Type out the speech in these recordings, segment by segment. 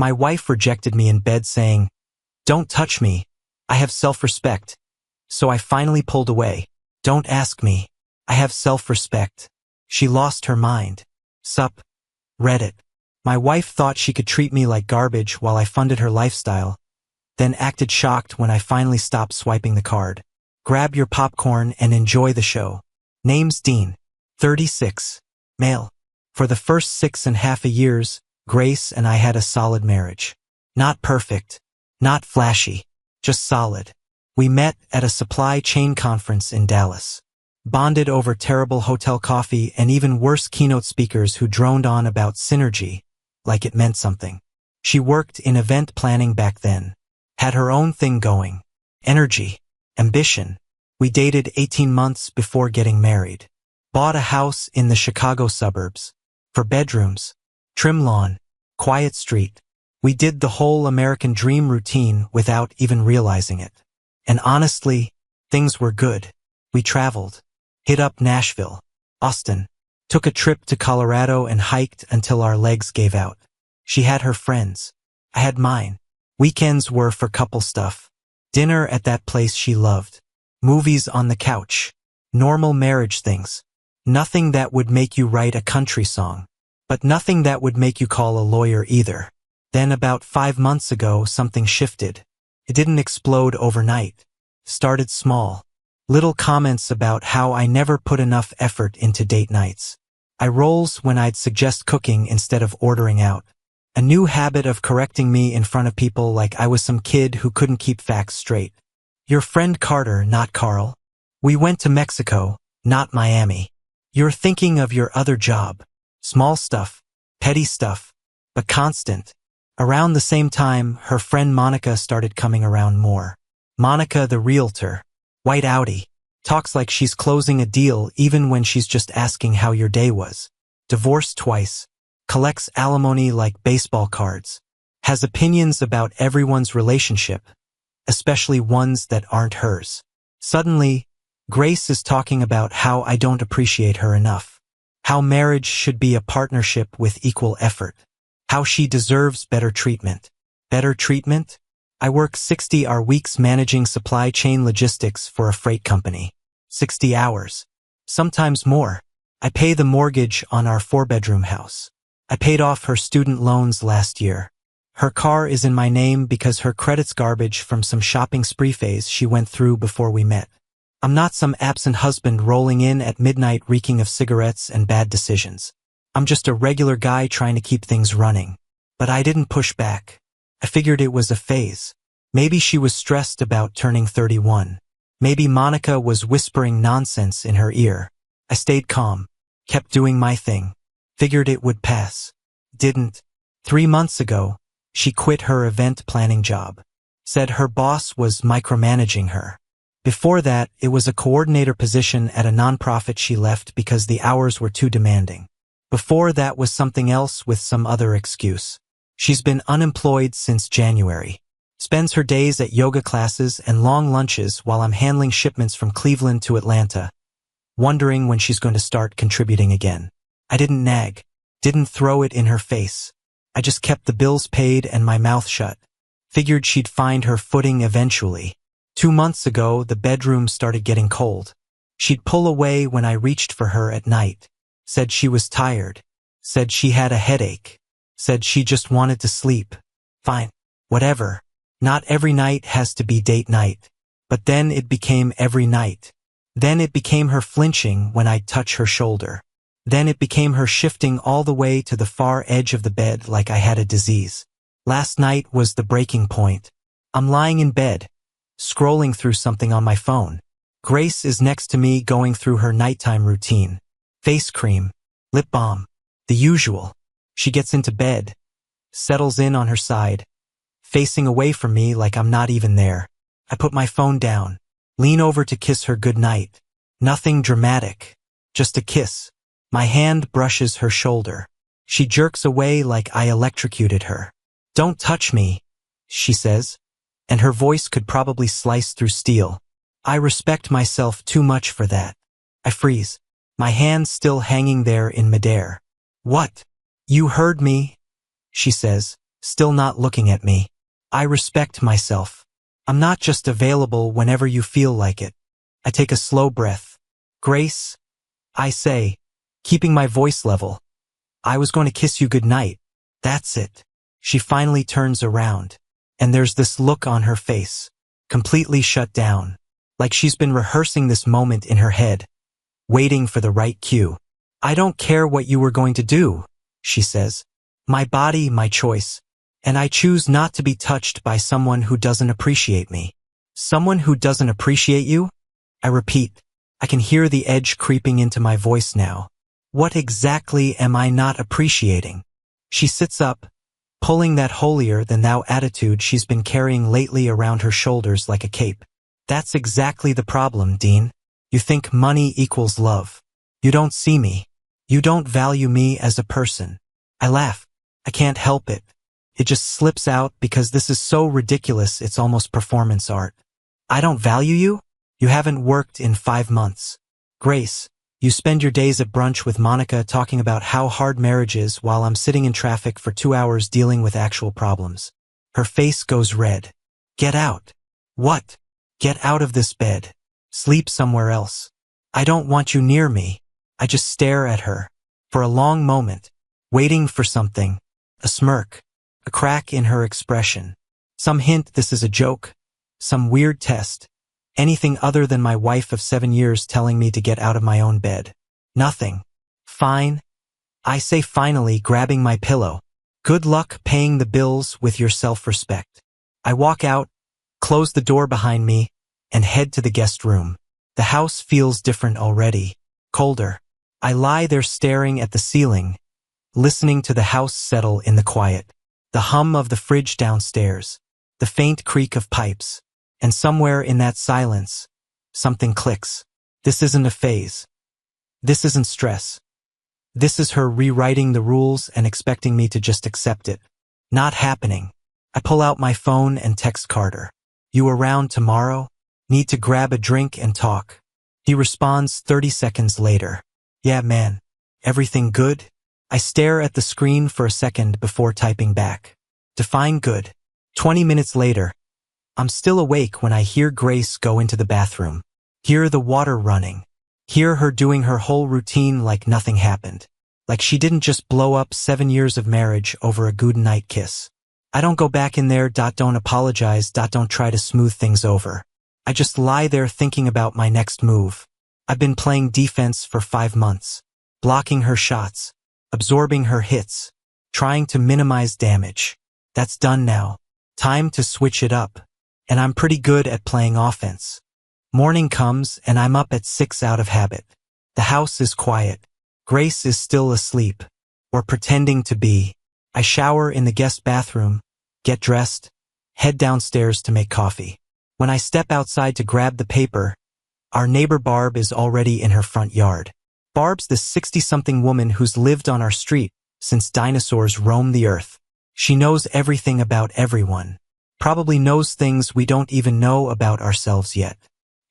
My wife rejected me in bed saying, "Don't touch me. I have self-respect." So I finally pulled away. Don't ask me. I have self-respect. She lost her mind. Sup? Reddit. My wife thought she could treat me like garbage while I funded her lifestyle, then acted shocked when I finally stopped swiping the card. Grab your popcorn and enjoy the show. Name's Dean. 36. Male. For the first 6.5 years, Grace and I had a solid marriage. Not perfect. Not flashy. Just solid. We met at a supply chain conference in Dallas. Bonded over terrible hotel coffee and even worse keynote speakers who droned on about synergy, like it meant something. She worked in event planning back then. Had her own thing going. Energy. Ambition. We dated 18 months before getting married. Bought a house in the Chicago suburbs. For bedrooms. Trim lawn. Quiet street. We did the whole American dream routine without even realizing it. And honestly, things were good. We traveled. Hit up Nashville. Austin. Took a trip to Colorado and hiked until our legs gave out. She had her friends. I had mine. Weekends were for couple stuff. Dinner at that place she loved. Movies on the couch. Normal marriage things. Nothing that would make you write a country song. But nothing that would make you call a lawyer either. Then about 5 months ago, something shifted. It didn't explode overnight. Started small. Little comments about how I never put enough effort into date nights. Eye rolls when I'd suggest cooking instead of ordering out. A new habit of correcting me in front of people like I was some kid who couldn't keep facts straight. Your friend Carter, not Carl. We went to Mexico, not Miami. You're thinking of your other job. Small stuff, petty stuff, but constant. Around the same time, her friend Monica started coming around more. Monica the realtor. White Audi. Talks like she's closing a deal even when she's just asking how your day was. Divorced twice. Collects alimony like baseball cards. Has opinions about everyone's relationship, especially ones that aren't hers. Suddenly, Grace is talking about how I don't appreciate her enough. How marriage should be a partnership with equal effort. How she deserves better treatment. Better treatment? I work 60-hour weeks managing supply chain logistics for a freight company. 60 hours. Sometimes more. I pay the mortgage on our 4-bedroom house. I paid off her student loans last year. Her car is in my name because her credit's garbage from some shopping spree phase she went through before we met. I'm not some absent husband rolling in at midnight reeking of cigarettes and bad decisions. I'm just a regular guy trying to keep things running. But I didn't push back. I figured it was a phase. Maybe she was stressed about turning 31. Maybe Monica was whispering nonsense in her ear. I stayed calm. Kept doing my thing. Figured it would pass. Didn't. 3 months ago, she quit her event planning job. Said her boss was micromanaging her. Before that, it was a coordinator position at a nonprofit she left because the hours were too demanding. Before that was something else with some other excuse. She's been unemployed since January. Spends her days at yoga classes and long lunches while I'm handling shipments from Cleveland to Atlanta, wondering when she's going to start contributing again. I didn't nag. Didn't throw it in her face. I just kept the bills paid and my mouth shut. Figured she'd find her footing eventually. 2 months ago, the bedroom started getting cold. She'd pull away when I reached for her at night. Said she was tired. Said she had a headache. Said she just wanted to sleep. Fine. Whatever. Not every night has to be date night. But then it became every night. Then it became her flinching when I'd touch her shoulder. Then it became her shifting all the way to the far edge of the bed like I had a disease. Last night was the breaking point. I'm lying in bed, scrolling through something on my phone. Grace is next to me going through her nighttime routine. Face cream, lip balm, the usual. She gets into bed, settles in on her side, facing away from me like I'm not even there. I put my phone down, lean over to kiss her goodnight. Nothing dramatic, just a kiss. My hand brushes her shoulder. She jerks away like I electrocuted her. "Don't touch me," she says, and her voice could probably slice through steel. I respect myself too much for that. I freeze, my hand still hanging there in midair. "What? You heard me," she says, still not looking at me. I respect myself. I'm not just available whenever you feel like it. I take a slow breath. Grace, I say, keeping my voice level. I was going to kiss you goodnight. That's it. She finally turns around, and there's this look on her face, completely shut down, like she's been rehearsing this moment in her head, waiting for the right cue. I don't care what you were going to do, she says. My body, my choice, and I choose not to be touched by someone who doesn't appreciate me. Someone who doesn't appreciate you? I repeat. I can hear the edge creeping into my voice now. What exactly am I not appreciating? She sits up, pulling that holier-than-thou attitude she's been carrying lately around her shoulders like a cape. That's exactly the problem, Dean. You think money equals love. You don't see me. You don't value me as a person. I laugh. I can't help it. It just slips out because this is so ridiculous it's almost performance art. I don't value you? You haven't worked in 5 months. Grace, you spend your days at brunch with Monica talking about how hard marriage is while I'm sitting in traffic for 2 hours dealing with actual problems. Her face goes red. Get out. What? Get out of this bed. Sleep somewhere else. I don't want you near me. I just stare at her. For a long moment, waiting for something. A smirk. A crack in her expression. Some hint this is a joke. Some weird test. Anything other than my wife of 7 years telling me to get out of my own bed. Nothing. Fine. I say finally, grabbing my pillow. Good luck paying the bills with your self-respect. I walk out, close the door behind me, and head to the guest room. The house feels different already. Colder. I lie there staring at the ceiling, listening to the house settle in the quiet. The hum of the fridge downstairs. The faint creak of pipes. And somewhere in that silence, something clicks. This isn't a phase. This isn't stress. This is her rewriting the rules and expecting me to just accept it. Not happening. I pull out my phone and text Carter. You around tomorrow? Need to grab a drink and talk. He responds 30 seconds later. Yeah, man. Everything good? I stare at the screen for a second before typing back. Define good. 20 minutes later. I'm still awake when I hear Grace go into the bathroom. Hear the water running. Hear her doing her whole routine like nothing happened. Like she didn't just blow up 7 years of marriage over a goodnight kiss. I don't go back in there. Don't apologize. Don't try to smooth things over. I just lie there thinking about my next move. I've been playing defense for 5 months. Blocking her shots. Absorbing her hits. Trying to minimize damage. That's done now. Time to switch it up. And I'm pretty good at playing offense. Morning comes and I'm up at 6 out of habit. The house is quiet. Grace is still asleep. Or pretending to be. I shower in the guest bathroom, get dressed, head downstairs to make coffee. When I step outside to grab the paper, our neighbor Barb is already in her front yard. Barb's the 60-something woman who's lived on our street since dinosaurs roamed the earth. She knows everything about everyone. Probably knows things we don't even know about ourselves yet.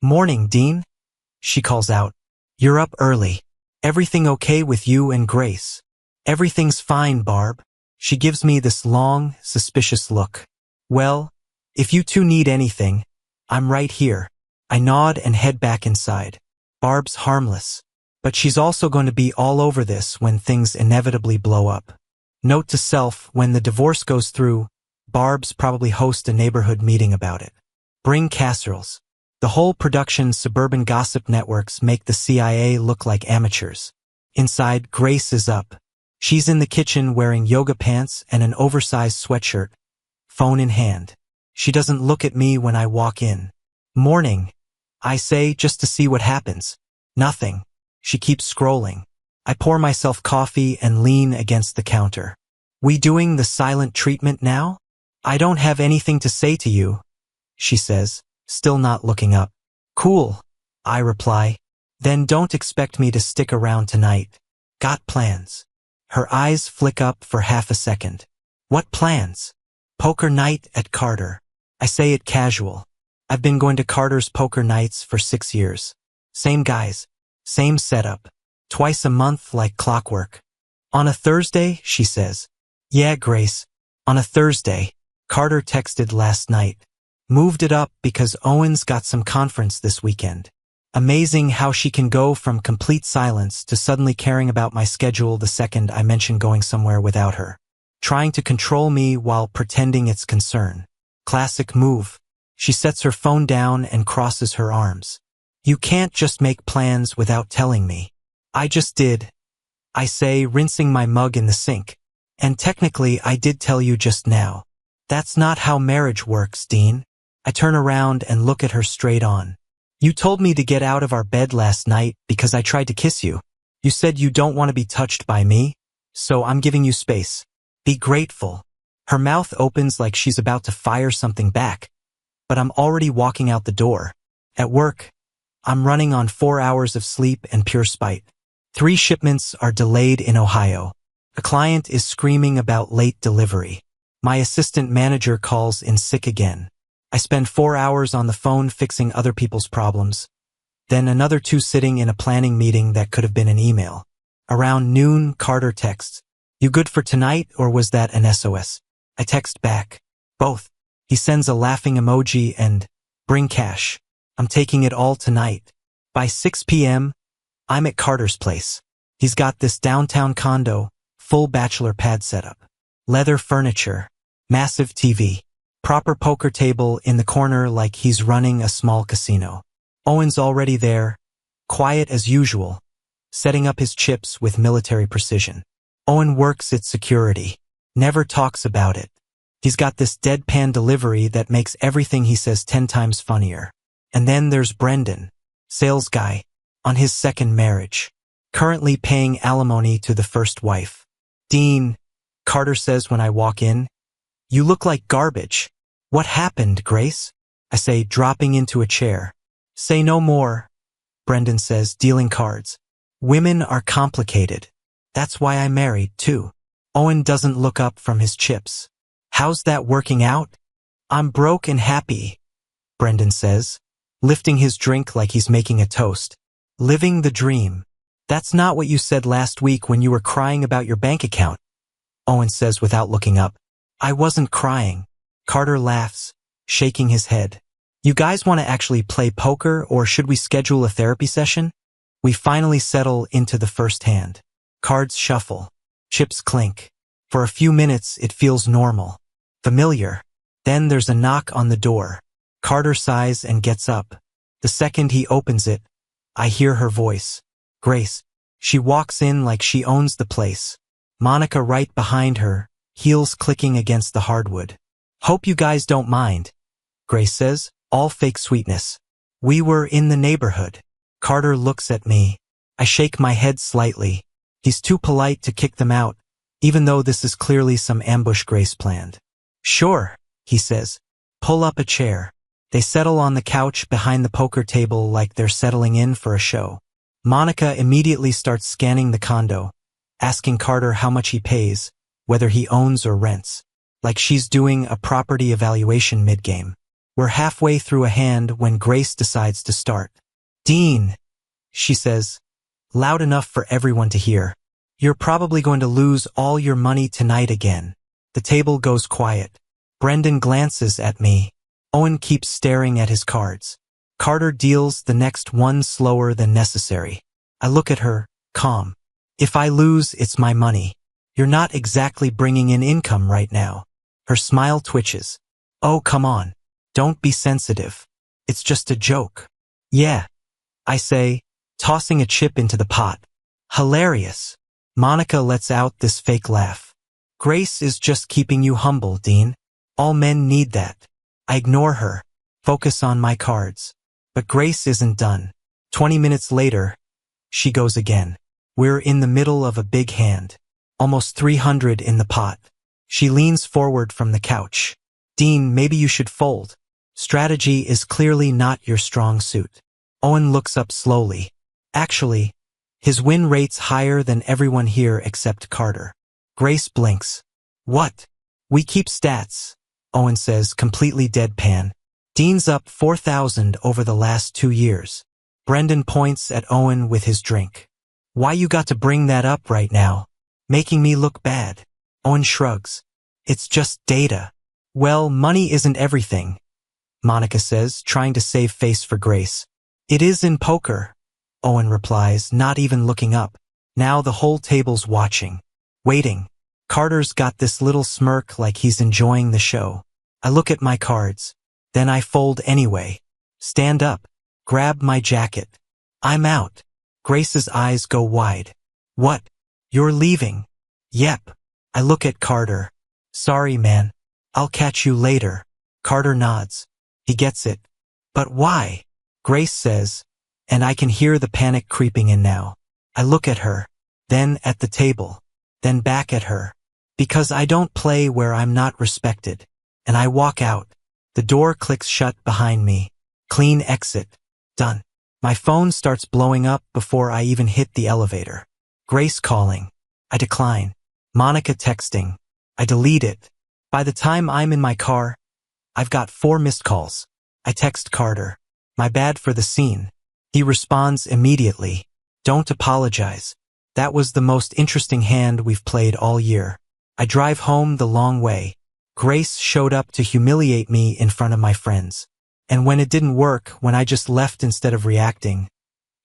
Morning, Dean, she calls out. You're up early. Everything okay with you and Grace? Everything's fine, Barb. She gives me this long, suspicious look. Well, if you two need anything, I'm right here. I nod and head back inside. Barb's harmless, but she's also going to be all over this when things inevitably blow up. Note to self, when the divorce goes through, Barb's probably host a neighborhood meeting about it. Bring casseroles. The whole production suburban gossip networks make the CIA look like amateurs. Inside, Grace is up. She's in the kitchen wearing yoga pants and an oversized sweatshirt, phone in hand. She doesn't look at me when I walk in. Morning, I say, just to see what happens. Nothing. She keeps scrolling. I pour myself coffee and lean against the counter. We doing the silent treatment now? I don't have anything to say to you, she says, still not looking up. Cool, I reply. Then don't expect me to stick around tonight. Got plans. Her eyes flick up for half a second. What plans? Poker night at Carter. I say it casual. I've been going to Carter's poker nights for 6 years. Same guys. Same setup. Twice a month like clockwork. On a Thursday, she says. Yeah, Grace. On a Thursday, Carter texted last night. Moved it up because Owen's got some conference this weekend. Amazing how she can go from complete silence to suddenly caring about my schedule the second I mention going somewhere without her. Trying to control me while pretending it's concern. Classic move. She sets her phone down and crosses her arms. You can't just make plans without telling me. I just did. I say, rinsing my mug in the sink. And technically I did tell you just now. That's not how marriage works, Dean. I turn around and look at her straight on. You told me to get out of our bed last night because I tried to kiss you. You said you don't want to be touched by me, so I'm giving you space. Be grateful. Her mouth opens like she's about to fire something back, but I'm already walking out the door. At work, I'm running on 4 hours of sleep and pure spite. 3 shipments are delayed in Ohio. A client is screaming about late delivery. My assistant manager calls in sick again. I spend 4 hours on the phone fixing other people's problems. Then another 2 sitting in a planning meeting that could have been an email. Around noon, Carter texts, "You good for tonight, or was that an SOS?" I text back, "Both." He sends a laughing emoji and, "Bring cash. I'm taking it all tonight." By 6 p.m., I'm at Carter's place. He's got this downtown condo, full bachelor pad setup. Leather furniture, massive TV. Proper poker table in the corner like he's running a small casino. Owen's already there, quiet as usual, setting up his chips with military precision. Owen works at security, never talks about it. He's got this deadpan delivery that makes everything he says 10 times funnier. And then there's Brendan, sales guy, on his second marriage, currently paying alimony to the first wife. "Dean," Carter says when I walk in, "you look like garbage." "What happened, Grace?" I say, dropping into a chair. "Say no more," Brendan says, dealing cards. "Women are complicated. That's why I married, too." Owen doesn't look up from his chips. "How's that working out?" "I'm broke and happy," Brendan says, lifting his drink like he's making a toast. "Living the dream." "That's not what you said last week when you were crying about your bank account," Owen says without looking up. "I wasn't crying." Carter laughs, shaking his head. "You guys want to actually play poker, or should we schedule a therapy session?" We finally settle into the first hand. Cards shuffle. Chips clink. For a few minutes, it feels normal. Familiar. Then there's a knock on the door. Carter sighs and gets up. The second he opens it, I hear her voice. "Grace." She walks in like she owns the place. Monica right behind her, heels clicking against the hardwood. "Hope you guys don't mind," Grace says, all fake sweetness. "We were in the neighborhood." Carter looks at me. I shake my head slightly. He's too polite to kick them out, even though this is clearly some ambush Grace planned. "Sure," he says. "Pull up a chair." They settle on the couch behind the poker table like they're settling in for a show. Monica immediately starts scanning the condo, asking Carter how much he pays, whether he owns or rents. Like she's doing a property evaluation mid-game. We're halfway through a hand when Grace decides to start. "Dean," she says, loud enough for everyone to hear, "you're probably going to lose all your money tonight again." The table goes quiet. Brendan glances at me. Owen keeps staring at his cards. Carter deals the next one slower than necessary. I look at her, calm. "If I lose, it's my money. You're not exactly bringing in income right now." Her smile twitches. "Oh, come on. Don't be sensitive. It's just a joke." "Yeah," I say, tossing a chip into the pot. "Hilarious." Monica lets out this fake laugh. "Grace is just keeping you humble, Dean. All men need that." I ignore her, focus on my cards. But Grace isn't done. 20 minutes later, she goes again. We're in the middle of a big hand. Almost 300 in the pot. She leans forward from the couch. "Dean, maybe you should fold. Strategy is clearly not your strong suit." Owen looks up slowly. Actually, his win rate's higher than everyone here except Carter. Grace blinks. "What?" "We keep stats," Owen says, completely deadpan. "Dean's up 4,000 over the last 2 years. Brendan points at Owen with his drink. "Why you got to bring that up right now? Making me look bad." Owen shrugs. It's just data. Well, money isn't everything, Monica says, trying to save face for Grace. It is in poker, Owen replies, not even looking up. Now the whole table's watching. Waiting. Carter's got this little smirk like he's enjoying the show. I look at my cards. Then I fold anyway. Stand up. Grab my jacket. I'm out. Grace's eyes go wide. What? You're leaving? Yep. I look at Carter. Sorry, man. I'll catch you later. Carter nods. He gets it. But why? Grace says, and I can hear the panic creeping in now. I look at her, then at the table, then back at her. Because I don't play where I'm not respected. And I walk out. The door clicks shut behind me. Clean exit. Done. My phone starts blowing up before I even hit the elevator. Grace calling. I decline. Monica texting. I delete it. By the time I'm in my car, I've got 4 missed calls. I text Carter. My bad for the scene. He responds immediately. Don't apologize. That was the most interesting hand we've played all year. I drive home the long way. Grace showed up to humiliate me in front of my friends. And when it didn't work, when I just left instead of reacting,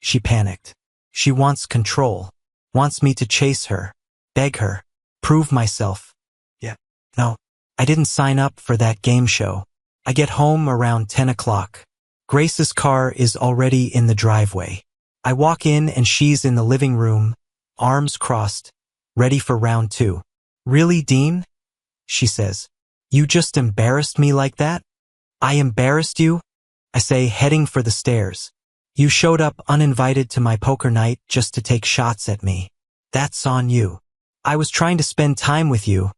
she panicked. She wants control. Wants me to chase her. Beg her. Prove myself. Yeah. No. I didn't sign up for that game show. I get home around 10 o'clock. Grace's car is already in the driveway. I walk in and she's in the living room, arms crossed, ready for round 2. Really, Dean? She says. You just embarrassed me like that? I embarrassed you? I say, heading for the stairs. You showed up uninvited to my poker night just to take shots at me. That's on you. I was trying to spend time with you,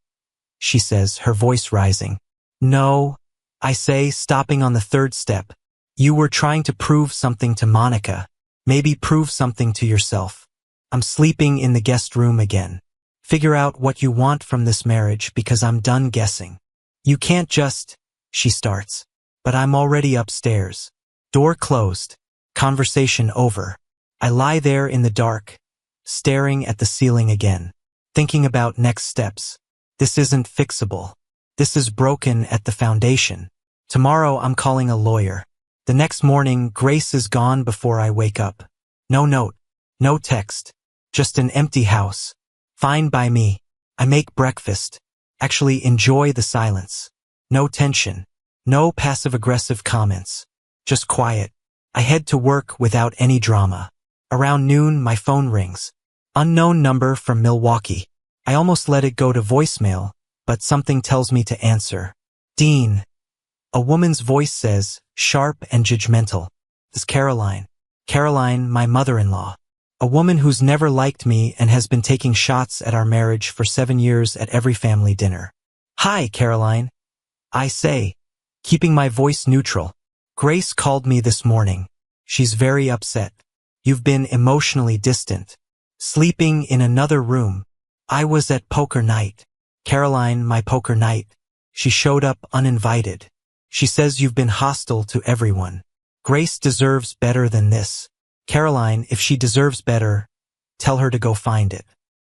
she says, her voice rising. No, I say, stopping on the 3rd step. You were trying to prove something to Monica. Maybe prove something to yourself. I'm sleeping in the guest room again. Figure out what you want from this marriage because I'm done guessing. You can't just, she starts. But I'm already upstairs. Door closed. Conversation over. I lie there in the dark, staring at the ceiling again, thinking about next steps. This isn't fixable. This is broken at the foundation. Tomorrow I'm calling a lawyer. The next morning, Grace is gone before I wake up. No note, no text, just an empty house. Fine by me. I make breakfast. Actually enjoy the silence. No tension. No passive-aggressive comments. Just quiet. I head to work without any drama. Around noon, my phone rings. Unknown number from Milwaukee. I almost let it go to voicemail, but something tells me to answer. Dean. A woman's voice says, sharp and judgmental. It's Caroline. Caroline, my mother-in-law. A woman who's never liked me and has been taking shots at our marriage for 7 years at every family dinner. Hi, Caroline. I say, keeping my voice neutral. Grace called me this morning. She's very upset. You've been emotionally distant. Sleeping in another room. I was at poker night. Caroline, my poker night. She showed up uninvited. She says you've been hostile to everyone. Grace deserves better than this. Caroline, if she deserves better, tell her to go find it.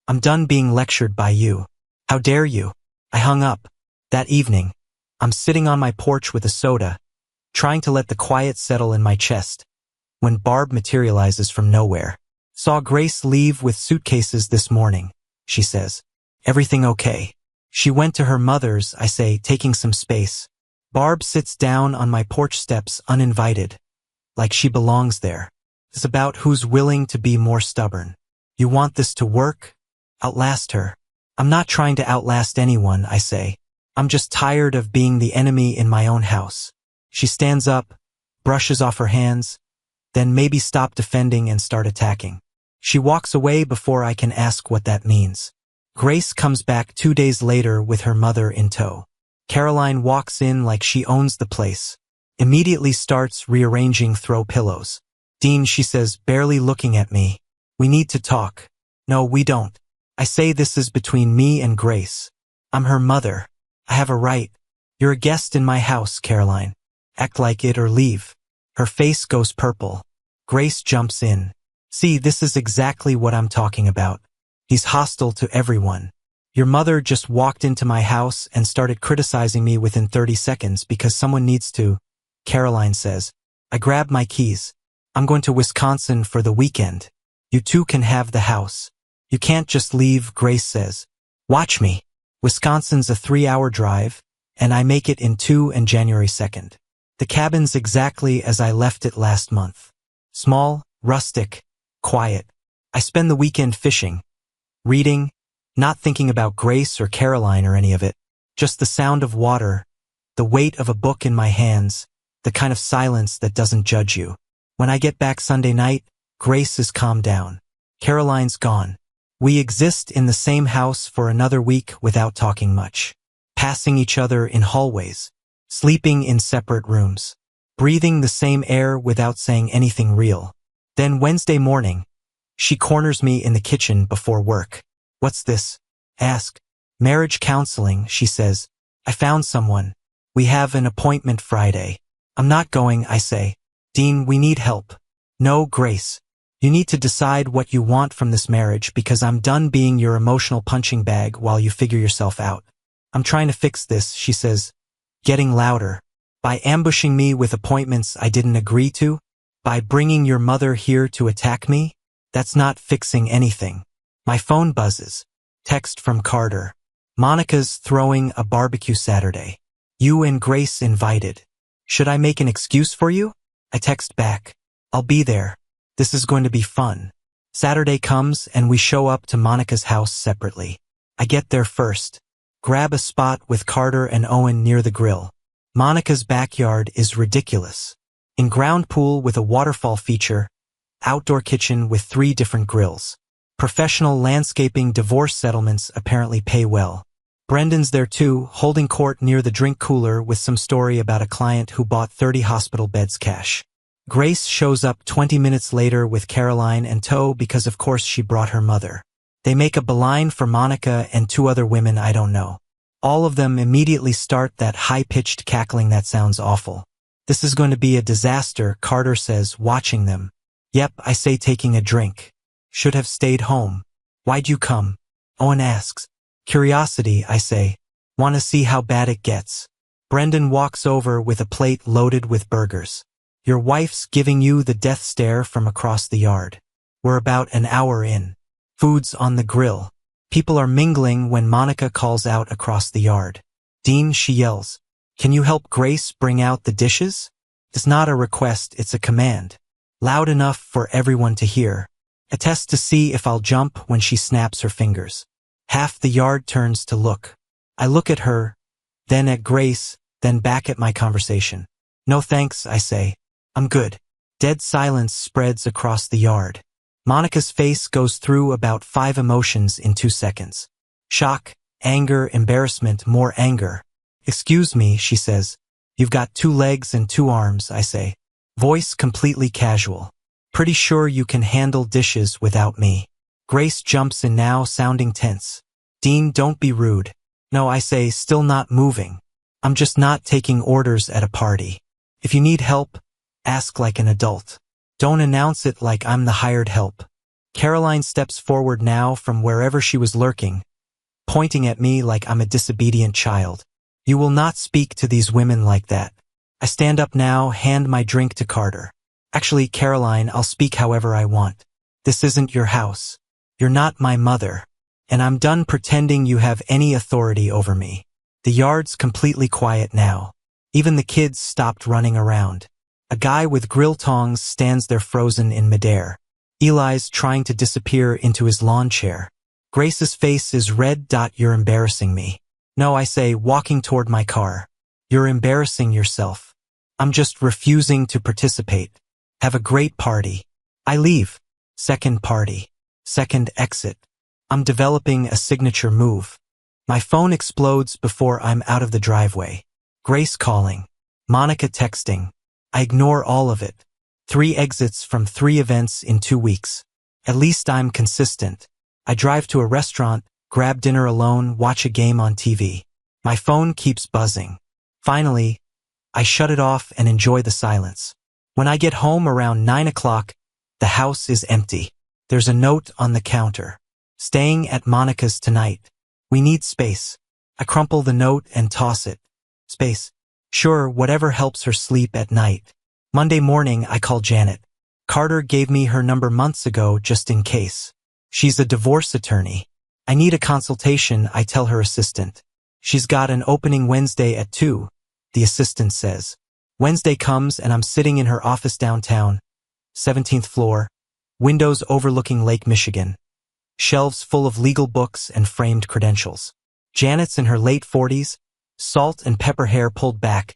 I'm done being lectured by you. How dare you? I hung up. That evening, I'm sitting on my porch with a soda, trying to let the quiet settle in my chest, when Barb materializes from nowhere. Saw Grace leave with suitcases this morning, she says. Everything okay? She went to her mother's, I say, taking some space. Barb sits down on my porch steps uninvited, like she belongs there. It's about who's willing to be more stubborn. You want this to work? Outlast her. I'm not trying to outlast anyone, I say. I'm just tired of being the enemy in my own house. She stands up, brushes off her hands, then maybe stop defending and start attacking. She walks away before I can ask what that means. Grace comes back 2 days later with her mother in tow. Caroline walks in like she owns the place. Immediately starts rearranging throw pillows. Dean, she says, barely looking at me. We need to talk. No, we don't. I say this is between me and Grace. I'm her mother. I have a right. You're a guest in my house, Caroline. Act like it or leave. Her face goes purple. Grace jumps in. See, this is exactly what I'm talking about. He's hostile to everyone. Your mother just walked into my house and started criticizing me within 30 seconds because someone needs to, Caroline says. I grab my keys. I'm going to Wisconsin for the weekend. You two can have the house. You can't just leave, Grace says. Watch me. Wisconsin's a 3-hour drive, and I make it in 2 and January 2nd. The cabin's exactly as I left it last month. Small, rustic, quiet. I spend the weekend fishing, reading, not thinking about Grace or Caroline or any of it, just the sound of water, the weight of a book in my hands, the kind of silence that doesn't judge you. When I get back Sunday night, Grace is calmed down. Caroline's gone. We exist in the same house for another week without talking much, passing each other in hallways, sleeping in separate rooms, breathing the same air without saying anything real. Then Wednesday morning, she corners me in the kitchen before work. What's this? Ask. Marriage counseling, she says. I found someone. We have an appointment Friday. I'm not going, I say. Dean, we need help. No, Grace. You need to decide what you want from this marriage because I'm done being your emotional punching bag while you figure yourself out. I'm trying to fix this, she says, getting louder. By ambushing me with appointments I didn't agree to? By bringing your mother here to attack me? That's not fixing anything. My phone buzzes. Text from Carter. Monica's throwing a barbecue Saturday. You and Grace invited. Should I make an excuse for you? I text back. I'll be there. This is going to be fun. Saturday comes and we show up to Monica's house separately. I get there first. Grab a spot with Carter and Owen near the grill. Monica's backyard is ridiculous. In-ground pool with a waterfall feature, outdoor kitchen with 3 different grills. Professional landscaping divorce settlements apparently pay well. Brendan's there too, holding court near the drink cooler with some story about a client who bought 30 hospital beds cash. Grace shows up 20 minutes later with Caroline and tow because of course she brought her mother. They make a beeline for Monica and 2 other women I don't know. All of them immediately start that high-pitched cackling that sounds awful. This is going to be a disaster, Carter says, watching them. Yep, I say, taking a drink. Should have stayed home. Why'd you come? Owen asks. Curiosity, I say. Want to see how bad it gets. Brendan walks over with a plate loaded with burgers. Your wife's giving you the death stare from across the yard. We're about an hour in. Food's on the grill. People are mingling when Monica calls out across the yard. Dean, she yells. Can you help Grace bring out the dishes? It's not a request, it's a command. Loud enough for everyone to hear. A test to see if I'll jump when she snaps her fingers. Half the yard turns to look. I look at her, then at Grace, then back at my conversation. No thanks, I say. I'm good. Dead silence spreads across the yard. Monica's face goes through about 5 emotions in 2 seconds. Shock, anger, embarrassment, more anger. Excuse me, she says. You've got 2 legs and 2 arms, I say. Voice completely casual. Pretty sure you can handle dishes without me. Grace jumps in now, sounding tense. Dean, don't be rude. No, I say, still not moving. I'm just not taking orders at a party. If you need help, ask like an adult. Don't announce it like I'm the hired help. Caroline steps forward now from wherever she was lurking, pointing at me like I'm a disobedient child. You will not speak to these women like that. I stand up now, hand my drink to Carter. Actually, Caroline, I'll speak however I want. This isn't your house. You're not my mother. And I'm done pretending you have any authority over me. The yard's completely quiet now. Even the kids stopped running around. A guy with grill tongs stands there frozen in midair. Eli's trying to disappear into his lawn chair. Grace's face is red. You're embarrassing me. No, I say, walking toward my car. You're embarrassing yourself. I'm just refusing to participate. Have a great party. I leave. Second party. Second exit. I'm developing a signature move. My phone explodes before I'm out of the driveway. Grace calling. Monica texting. I ignore all of it. 3 exits from 3 events in 2 weeks. At least I'm consistent. I drive to a restaurant, grab dinner alone, watch a game on TV. My phone keeps buzzing. Finally, I shut it off and enjoy the silence. When I get home around 9 o'clock, the house is empty. There's a note on the counter. Staying at Monica's tonight. We need space. I crumple the note and toss it. Space. Sure, whatever helps her sleep at night. Monday morning, I call Janet. Carter gave me her number months ago just in case. She's a divorce attorney. I need a consultation, I tell her assistant. She's got an opening Wednesday at 2, the assistant says. Wednesday comes and I'm sitting in her office downtown, 17th floor, windows overlooking Lake Michigan, shelves full of legal books and framed credentials. Janet's in her late 40s, salt and pepper hair pulled back,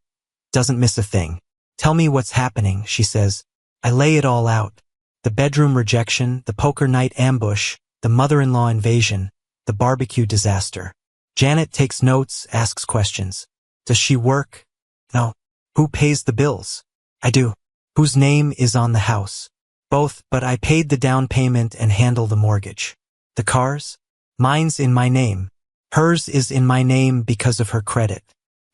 doesn't miss a thing. Tell me what's happening, she says. I lay it all out. The bedroom rejection, the poker night ambush, the mother-in-law invasion, the barbecue disaster. Janet takes notes, asks questions. Does she work? No. Who pays the bills? I do. Whose name is on the house? Both, but I paid the down payment and handle the mortgage. The cars? Mine's in my name. Hers is in my name because of her credit.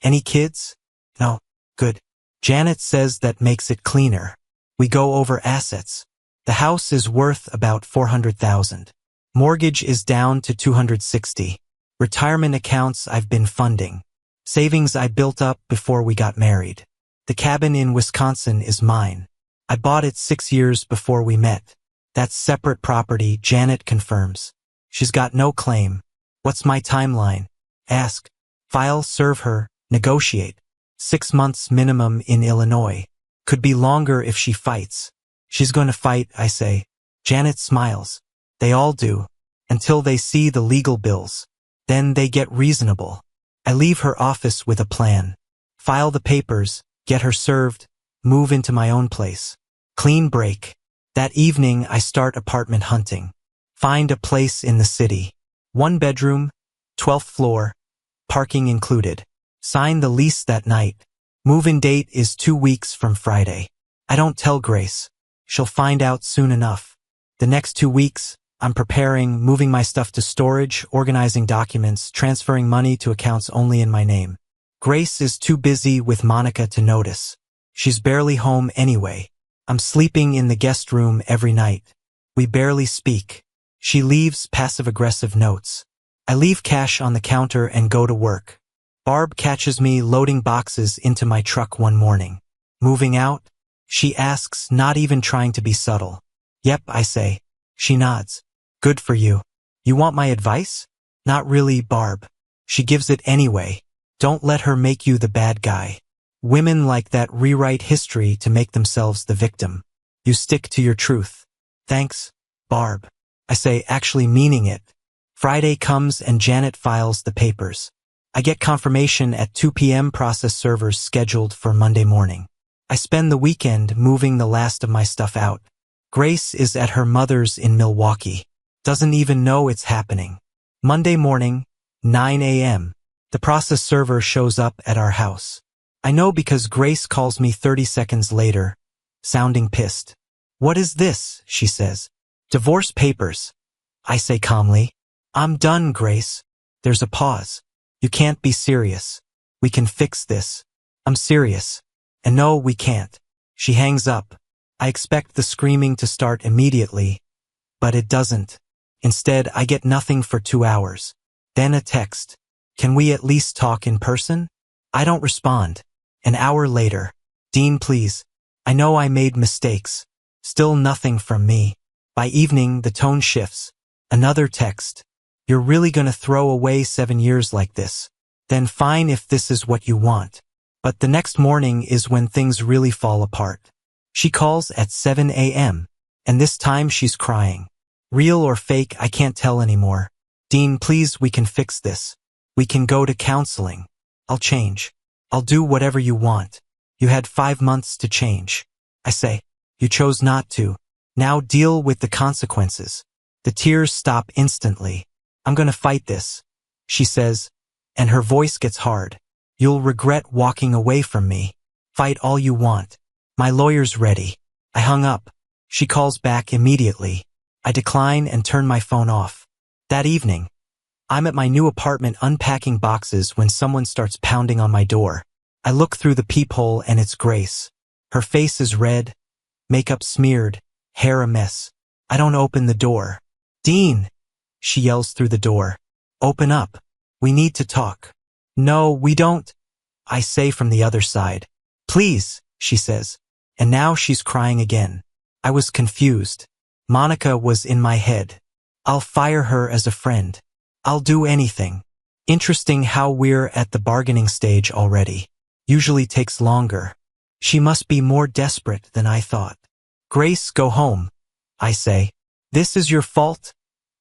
Any kids? No. Good. Janet says that makes it cleaner. We go over assets. The house is worth about $400,000. Mortgage is down to $260,000. Retirement accounts I've been funding. Savings I built up before we got married. The cabin in Wisconsin is mine. I bought it 6 years before we met. That's separate property, Janet confirms. She's got no claim. What's my timeline? Ask. File, serve her, negotiate. 6 months minimum in Illinois. Could be longer if she fights. She's going to fight, I say. Janet smiles. They all do. Until they see the legal bills. Then they get reasonable. I leave her office with a plan. File the papers, get her served, move into my own place. Clean break. That evening I start apartment hunting. Find a place in the city. 1 bedroom, 12th floor, parking included. Sign the lease that night. Move-in date is 2 weeks from Friday. I don't tell Grace. She'll find out soon enough. The next 2 weeks, I'm preparing, moving my stuff to storage, organizing documents, transferring money to accounts only in my name. Grace is too busy with Monica to notice. She's barely home anyway. I'm sleeping in the guest room every night. We barely speak. She leaves passive-aggressive notes. I leave cash on the counter and go to work. Barb catches me loading boxes into my truck one morning. Moving out? She asks, not even trying to be subtle. Yep, I say. She nods. Good for you. You want my advice? Not really, Barb. She gives it anyway. Don't let her make you the bad guy. Women like that rewrite history to make themselves the victim. You stick to your truth. Thanks, Barb. I say, actually meaning it. Friday comes and Janet files the papers. I get confirmation at 2 p.m. process servers scheduled for Monday morning. I spend the weekend moving the last of my stuff out. Grace is at her mother's in Milwaukee. Doesn't even know it's happening. Monday morning, 9 a.m. The process server shows up at our house. I know because Grace calls me 30 seconds later, sounding pissed. What is this? She says. Divorce papers. I say calmly. I'm done, Grace. There's a pause. You can't be serious. We can fix this. I'm serious. And no, we can't. She hangs up. I expect the screaming to start immediately, but it doesn't. Instead, I get nothing for 2 hours. Then a text. Can we at least talk in person? I don't respond. An hour later. Dean, please. I know I made mistakes. Still nothing from me. By evening, the tone shifts. Another text. You're really gonna throw away 7 years like this? Then fine if this is what you want. But the next morning is when things really fall apart. She calls at 7 a.m. and this time she's crying. Real or fake, I can't tell anymore. Dean, please, we can fix this. We can go to counseling. I'll change. I'll do whatever you want. You had 5 months to change. I say, you chose not to. Now deal with the consequences. The tears stop instantly. I'm gonna fight this, she says, and her voice gets hard. You'll regret walking away from me. Fight all you want. My lawyer's ready. I hung up. She calls back immediately. I decline and turn my phone off. That evening, I'm at my new apartment unpacking boxes when someone starts pounding on my door. I look through the peephole and it's Grace. Her face is red, makeup smeared, hair a mess. I don't open the door. Dean, she yells through the door. Open up. We need to talk. No, we don't, I say from the other side. Please, she says. And now she's crying again. I was confused. Monica was in my head. I'll fire her as a friend. I'll do anything. Interesting how we're at the bargaining stage already. Usually takes longer. She must be more desperate than I thought. Grace, go home, I say. This is your fault?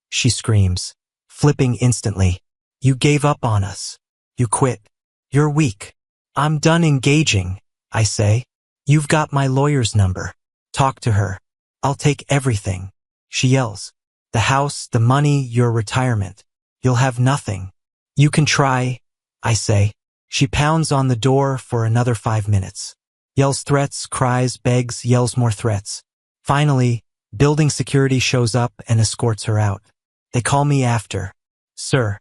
She screams, flipping instantly. You gave up on us. You quit. You're weak. I'm done engaging, I say. You've got my lawyer's number. Talk to her. I'll take everything. She yells. The house, the money, your retirement. You'll have nothing. You can try, I say. She pounds on the door for another 5 minutes. Yells threats, cries, begs, yells more threats. Finally, building security shows up and escorts her out. They call me after. Sir,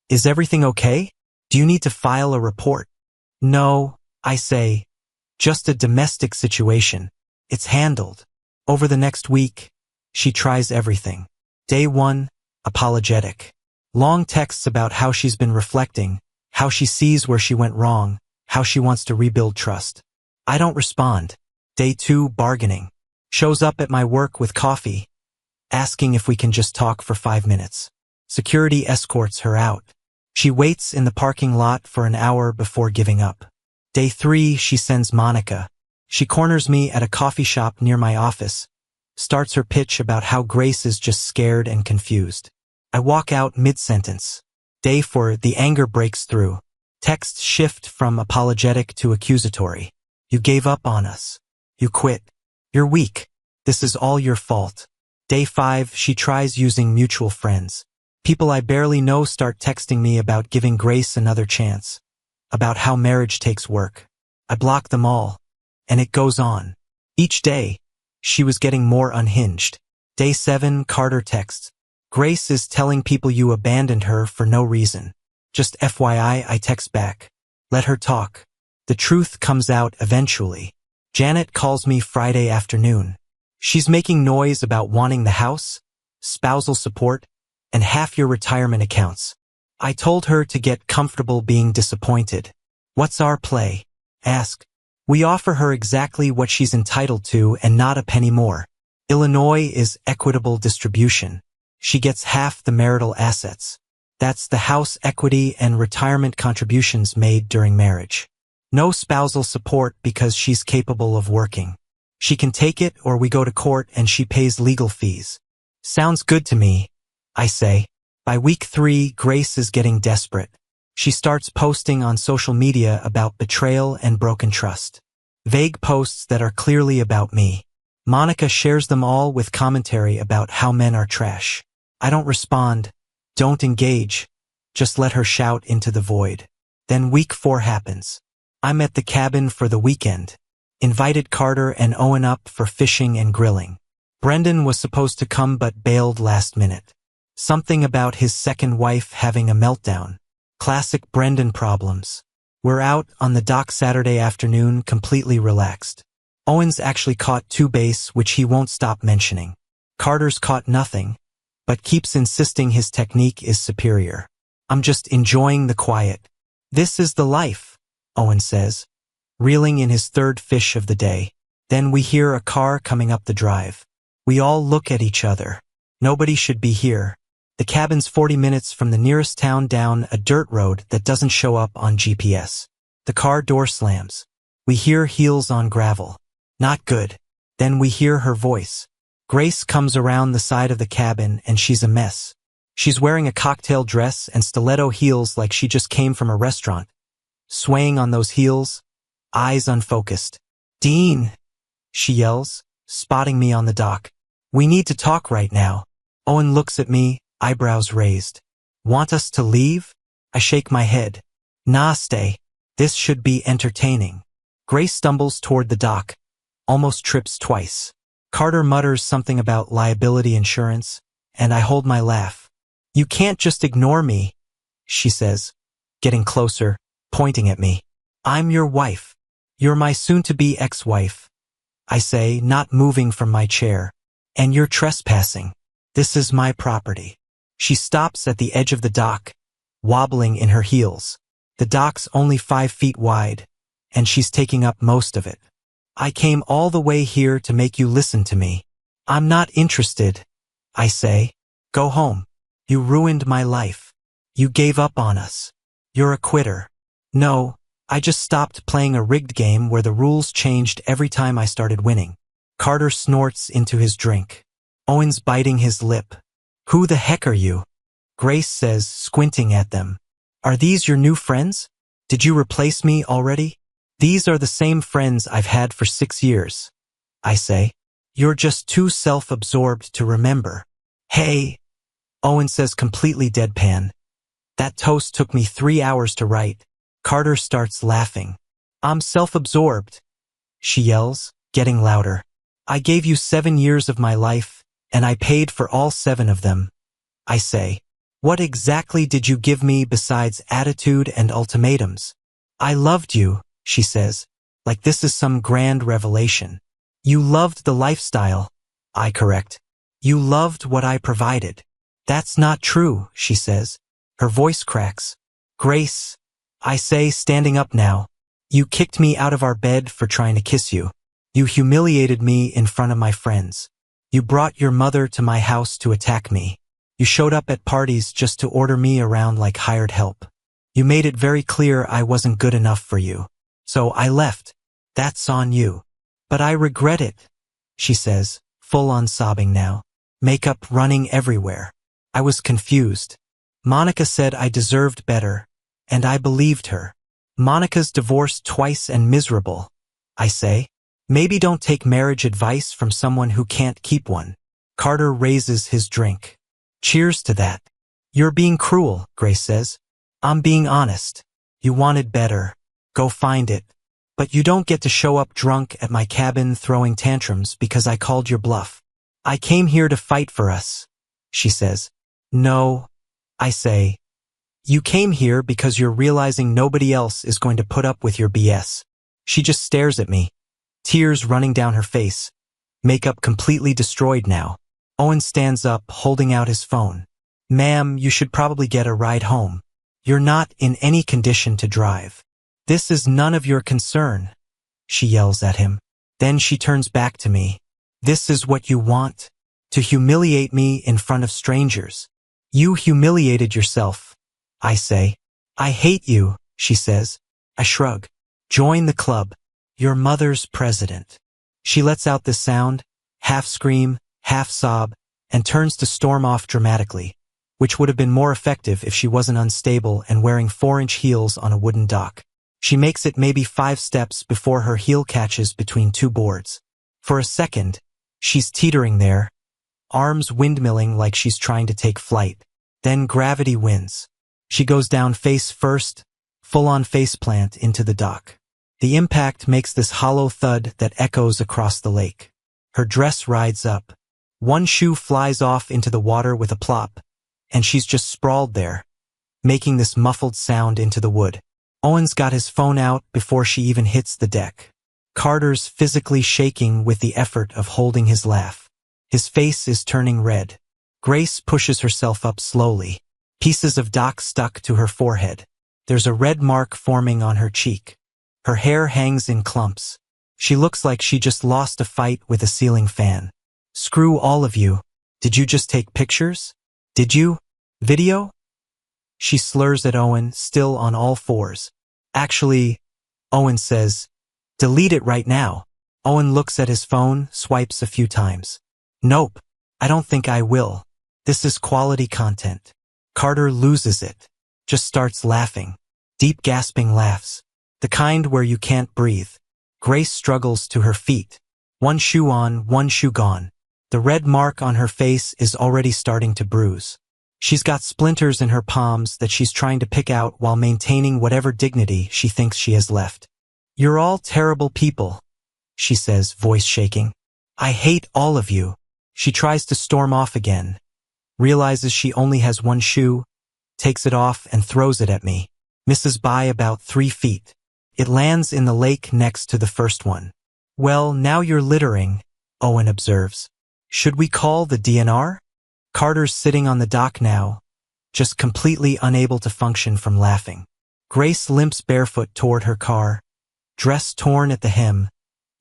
is everything okay? Do you need to file a report? No, I say. Just a domestic situation. It's handled. Over the next week, she tries everything. Day 1, apologetic. Long texts about how she's been reflecting, how she sees where she went wrong, how she wants to rebuild trust. I don't respond. Day 2, bargaining. Shows up at my work with coffee, asking if we can just talk for 5 minutes. Security escorts her out. She waits in the parking lot for an hour before giving up. Day 3, she sends Monica. She corners me at a coffee shop near my office, starts her pitch about how Grace is just scared and confused. I walk out mid-sentence. Day 4, the anger breaks through. Texts shift from apologetic to accusatory. You gave up on us. You quit. You're weak. This is all your fault. Day 5, she tries using mutual friends. People I barely know start texting me about giving Grace another chance, about how marriage takes work. I block them all, and it goes on. Each day, she was getting more unhinged. Day 7, Carter texts. Grace is telling people you abandoned her for no reason. Just FYI, I text back. Let her talk. The truth comes out eventually. Janet calls me Friday afternoon. She's making noise about wanting the house, spousal support, and half your retirement accounts. I told her to get comfortable being disappointed. What's our play? Ask. We offer her exactly what she's entitled to and not a penny more. Illinois is equitable distribution. She gets half the marital assets. That's the house equity and retirement contributions made during marriage. No spousal support because she's capable of working. She can take it or we go to court and she pays legal fees. Sounds good to me, I say. By week 3, Grace is getting desperate. She starts posting on social media about betrayal and broken trust. Vague posts that are clearly about me. Monica shares them all with commentary about how men are trash. I don't respond, don't engage, just let her shout into the void. Then week 4 happens. I'm at the cabin for the weekend. Invited Carter and Owen up for fishing and grilling. Brendan was supposed to come but bailed last minute. Something about his second wife having a meltdown. Classic Brendan problems. We're out on the dock Saturday afternoon completely relaxed. Owen's actually caught 2 bass, which he won't stop mentioning. Carter's caught nothing, but keeps insisting his technique is superior. I'm just enjoying the quiet. This is the life, Owen says, reeling in his 3rd fish of the day. Then we hear a car coming up the drive. We all look at each other. Nobody should be here. The cabin's 40 minutes from the nearest town down a dirt road that doesn't show up on GPS. The car door slams. We hear heels on gravel. Not good. Then we hear her voice. Grace comes around the side of the cabin and she's a mess. She's wearing a cocktail dress and stiletto heels like she just came from a restaurant. Swaying on those heels, eyes unfocused. Dean, she yells, spotting me on the dock. We need to talk right now. Owen looks at me, eyebrows raised. Want us to leave? I shake my head. Nah, stay. This should be entertaining. Grace stumbles toward the dock, almost trips twice. Carter mutters something about liability insurance, and I hold my laugh. You can't just ignore me, she says, getting closer, pointing at me. I'm your wife. You're my soon-to-be ex-wife, I say, not moving from my chair. And you're trespassing. This is my property. She stops at the edge of the dock, wobbling in her heels. The dock's only 5 feet wide, and she's taking up most of it. I came all the way here to make you listen to me. I'm not interested, I say. Go home. You ruined my life. You gave up on us. You're a quitter. No, I just stopped playing a rigged game where the rules changed every time I started winning. Carter snorts into his drink. Owen's biting his lip. Who the heck are you? Grace says, squinting at them. Are these your new friends? Did you replace me already? These are the same friends I've had for 6 years, I say. You're just too self-absorbed to remember. Hey, Owen says completely deadpan. That toast took me 3 hours to write. Carter starts laughing. I'm self-absorbed, she yells, getting louder. I gave you 7 years of my life, and I paid for all 7 of them, I say. What exactly did you give me besides attitude and ultimatums? I loved you, she says, like this is some grand revelation. You loved the lifestyle, I correct. You loved what I provided. That's not true, she says. Her voice cracks. Grace, I say, standing up now. You kicked me out of our bed for trying to kiss you. You humiliated me in front of my friends. You brought your mother to my house to attack me. You showed up at parties just to order me around like hired help. You made it very clear I wasn't good enough for you. So I left. That's on you. But I regret it, she says, full on sobbing now. Makeup running everywhere. I was confused. Monica said I deserved better, and I believed her. Monica's divorced twice and miserable, I say. Maybe don't take marriage advice from someone who can't keep one. Carter raises his drink. Cheers to that. You're being cruel, Grace says. I'm being honest. You wanted better. Go find it. But you don't get to show up drunk at my cabin throwing tantrums because I called your bluff. I came here to fight for us, she says. No, I say. You came here because you're realizing nobody else is going to put up with your BS. She just stares at me, tears running down her face, makeup completely destroyed now. Owen stands up, holding out his phone. Ma'am, you should probably get a ride home. You're not in any condition to drive. This is none of your concern, she yells at him. Then she turns back to me. This is what you want? To humiliate me in front of strangers. You humiliated yourself, I say. I hate you, she says. I shrug. Join the club. Your mother's president. She lets out this sound, half scream, half sob, and turns to storm off dramatically, which would have been more effective if she wasn't unstable and wearing 4-inch heels on a wooden dock. She makes it maybe 5 steps before her heel catches between 2 boards. For a second, she's teetering there, arms windmilling like she's trying to take flight. Then gravity wins. She goes down face first, full-on faceplant into the dock. The impact makes this hollow thud that echoes across the lake. Her dress rides up. One shoe flies off into the water with a plop, and she's just sprawled there, making this muffled sound into the wood. Owen's got his phone out before she even hits the deck. Carter's physically shaking with the effort of holding his laugh. His face is turning red. Grace pushes herself up slowly. Pieces of dock stuck to her forehead. There's a red mark forming on her cheek. Her hair hangs in clumps. She looks like she just lost a fight with a ceiling fan. Screw all of you. Did you just take pictures? Did you? Video? She slurs at Owen, still on all fours. Actually, Owen says, delete it right now. Owen looks at his phone, swipes a few times. Nope, I don't think I will. This is quality content. Carter loses it. Just starts laughing. Deep gasping laughs. The kind where you can't breathe. Grace struggles to her feet. One shoe on, one shoe gone. The red mark on her face is already starting to bruise. She's got splinters in her palms that she's trying to pick out while maintaining whatever dignity she thinks she has left. You're all terrible people, she says, voice shaking. I hate all of you. She tries to storm off again, realizes she only has one shoe, takes it off and throws it at me, misses by about 3 feet. It lands in the lake next to the first one. Well, now you're littering, Owen observes. Should we call the DNR? Carter's sitting on the dock now, just completely unable to function from laughing. Grace limps barefoot toward her car, dress torn at the hem,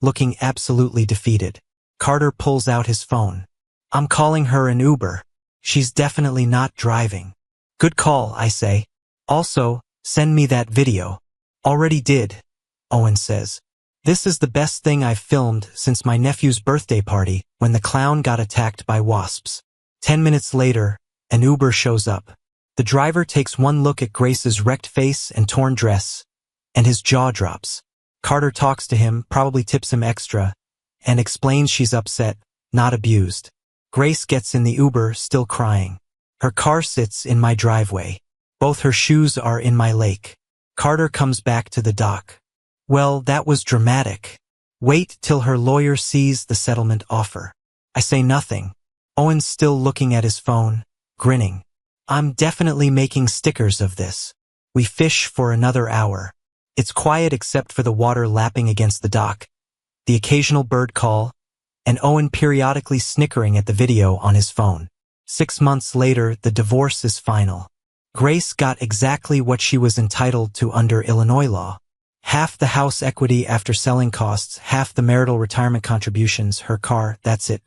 looking absolutely defeated. Carter pulls out his phone. I'm calling her an Uber. She's definitely not driving. Good call, I say. Also, send me that video. Already did, Owen says. This is the best thing I've filmed since my nephew's birthday party when the clown got attacked by wasps. 10 minutes later, an Uber shows up. The driver takes one look at Grace's wrecked face and torn dress, and his jaw drops. Carter talks to him, probably tips him extra, and explains she's upset, not abused. Grace gets in the Uber, still crying. Her car sits in my driveway. Both her shoes are in my lake. Carter comes back to the dock. Well, that was dramatic. Wait till her lawyer sees the settlement offer. I say nothing. Owen's still looking at his phone, grinning. I'm definitely making stickers of this. We fish for another hour. It's quiet except for the water lapping against the dock, the occasional bird call, and Owen periodically snickering at the video on his phone. 6 months later, the divorce is final. Grace got exactly what she was entitled to under Illinois law. Half the house equity after selling costs, half the marital retirement contributions, her car, that's it.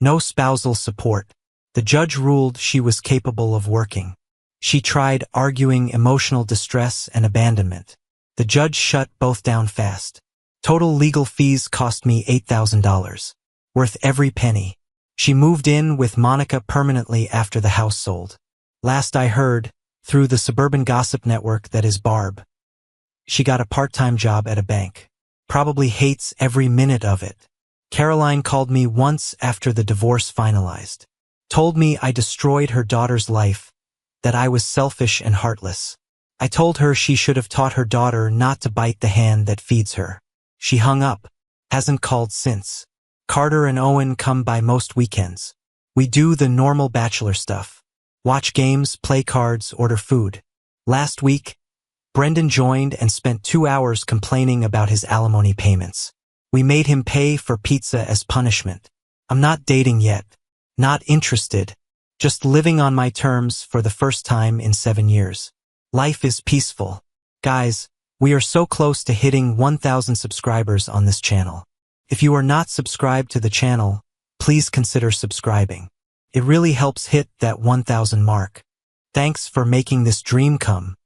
No spousal support. The judge ruled she was capable of working. She tried arguing emotional distress and abandonment. The judge shut both down fast. Total legal fees cost me $8,000. Worth every penny. She moved in with Monica permanently after the house sold. Last I heard, through the suburban gossip network that is Barb, she got a part-time job at a bank. Probably hates every minute of it. Caroline called me once after the divorce finalized. Told me I destroyed her daughter's life, that I was selfish and heartless. I told her she should have taught her daughter not to bite the hand that feeds her. She hung up. Hasn't called since. Carter and Owen come by most weekends. We do the normal bachelor stuff. Watch games, play cards, order food. Last week, Brendan joined and spent 2 hours complaining about his alimony payments. We made him pay for pizza as punishment. I'm not dating yet. Not interested. Just living on my terms for the first time in 7 years. Life is peaceful. Guys, we are so close to hitting 1,000 subscribers on this channel. If you are not subscribed to the channel, please consider subscribing. It really helps hit that 1,000 mark. Thanks for making this dream come.